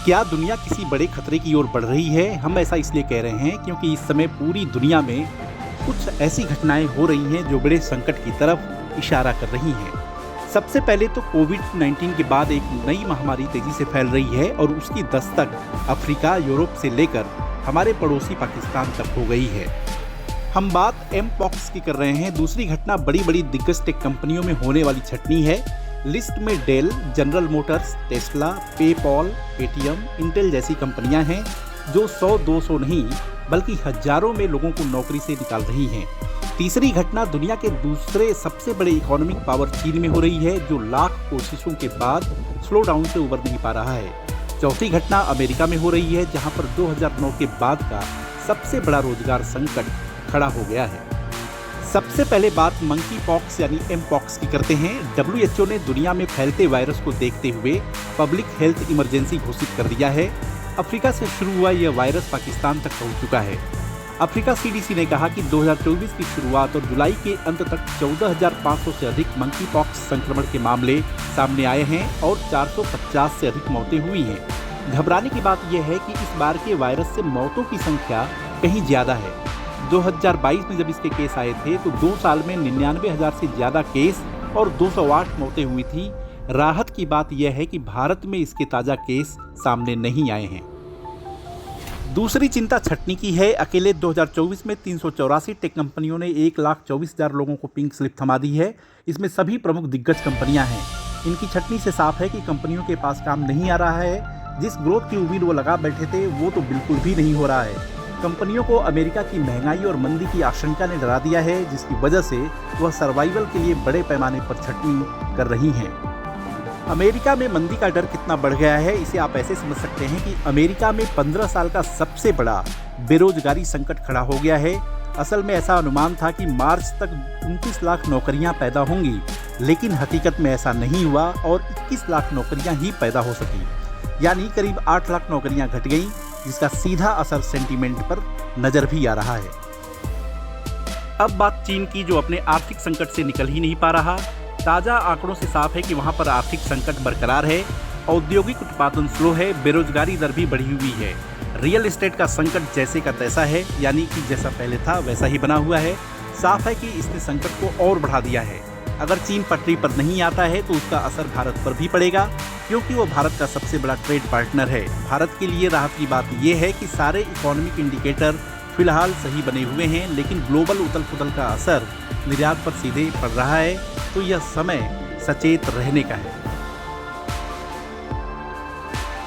क्या दुनिया किसी बड़े खतरे की ओर बढ़ रही है? हम ऐसा इसलिए कह रहे हैं क्योंकि इस समय पूरी दुनिया में कुछ ऐसी घटनाएं हो रही हैं जो बड़े संकट की तरफ इशारा कर रही हैं। सबसे पहले तो कोविड-19 के बाद एक नई महामारी तेजी से फैल रही है और उसकी दस्तक अफ्रीका, यूरोप से लेकर हमारे पड़ोसी पाकिस्तान तक हो गई है। हम बात एमपॉक्स की कर रहे हैं। दूसरी घटना बड़ी बड़ी दिग्गज टेक कंपनियों में होने वाली छटनी है। लिस्ट में Dell, General Motors, Tesla, PayPal, Paytm, Intel जैसी कंपनियां हैं जो 100-200 नहीं बल्कि हजारों में लोगों को नौकरी से निकाल रही हैं। तीसरी घटना दुनिया के दूसरे सबसे बड़े इकोनॉमिक पावर चीन में हो रही है जो लाख कोशिशों के बाद स्लो डाउन से उबर नहीं पा रहा है। चौथी घटना अमेरिका में हो रही है जहां पर 2009 के बाद का सबसे बड़ा रोजगार संकट खड़ा हो गया है। सबसे पहले बात मंकी पॉक्स यानी एमपॉक्स की करते हैं। WHO ने दुनिया में फैलते वायरस को देखते हुए पब्लिक हेल्थ इमरजेंसी घोषित कर दिया है। अफ्रीका से शुरू हुआ यह वायरस पाकिस्तान तक पहुंच चुका है। अफ्रीका CDC ने कहा कि 2024 की शुरुआत और जुलाई के अंत तक 14,500 से अधिक मंकी पॉक्स संक्रमण के मामले सामने आए हैं और 450 से अधिक मौतें हुई हैं। घबराने की बात यह है कि इस बार के वायरस से मौतों की संख्या कहीं ज्यादा है। 2022 में जब इसके केस आए थे तो 2 साल में 99,000 से ज्यादा केस और 208 मौतें हुई थी। राहत की बात यह है कि भारत में इसके ताजा केस सामने नहीं आए हैं। दूसरी चिंता छटनी की है। अकेले 2024 में 384 टेक कंपनियों ने 1,24,000 लोगों को पिंक स्लिप थमा दी है। इसमें सभी प्रमुख दिग्गज कंपनियां हैं। इनकी छटनी से साफ है कि कंपनियों के पास काम नहीं आ रहा है। जिस ग्रोथ की उम्मीद वो लगा बैठे थे वो तो बिल्कुल भी नहीं हो रहा है। कंपनियों को अमेरिका की महंगाई और मंदी की आशंका ने डरा दिया है जिसकी वजह से वह सर्वाइवल के लिए बड़े पैमाने पर छटनी कर रही हैं। अमेरिका में मंदी का डर कितना बढ़ गया है इसे आप ऐसे समझ सकते हैं कि अमेरिका में 15 साल का सबसे बड़ा बेरोजगारी संकट खड़ा हो गया है। असल में ऐसा अनुमान था कि मार्च तक 29 लाख नौकरियां पैदा होंगी, लेकिन हकीकत में ऐसा नहीं हुआ और 21 लाख नौकरियां ही पैदा हो सकी, यानी करीब 8 लाख नौकरियां घट गईं, जिसका सीधा असर सेंटीमेंट पर नजर भी आ रहा है। अब बात चीन की जो अपने आर्थिक संकट से निकल ही नहीं पा रहा। ताजा आंकड़ों से साफ है कि वहां पर आर्थिक संकट बरकरार है, औद्योगिक उत्पादन स्लो है, बेरोजगारी दर भी बढ़ी हुई है। रियल एस्टेट का संकट जैसे का तैसा है, यानी कि जैसा पहले था वैसा ही बना हुआ है। साफ है कि इसने संकट को और बढ़ा दिया है। अगर चीन पटरी पर नहीं आता है तो उसका असर भारत पर भी पड़ेगा, क्योंकि वो भारत का सबसे बड़ा ट्रेड पार्टनर है। भारत के लिए राहत की बात यह है कि सारे इकोनॉमिक इंडिकेटर फिलहाल सही बने हुए हैं, लेकिन ग्लोबल उथल पुथल का असर निर्यात पर सीधे पड़ रहा है, तो यह समय सचेत रहने का है।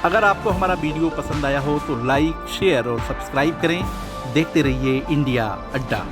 अगर आपको हमारा वीडियो पसंद आया हो तो लाइक, शेयर और सब्सक्राइब करें। देखते रहिए इंडिया अड्डा।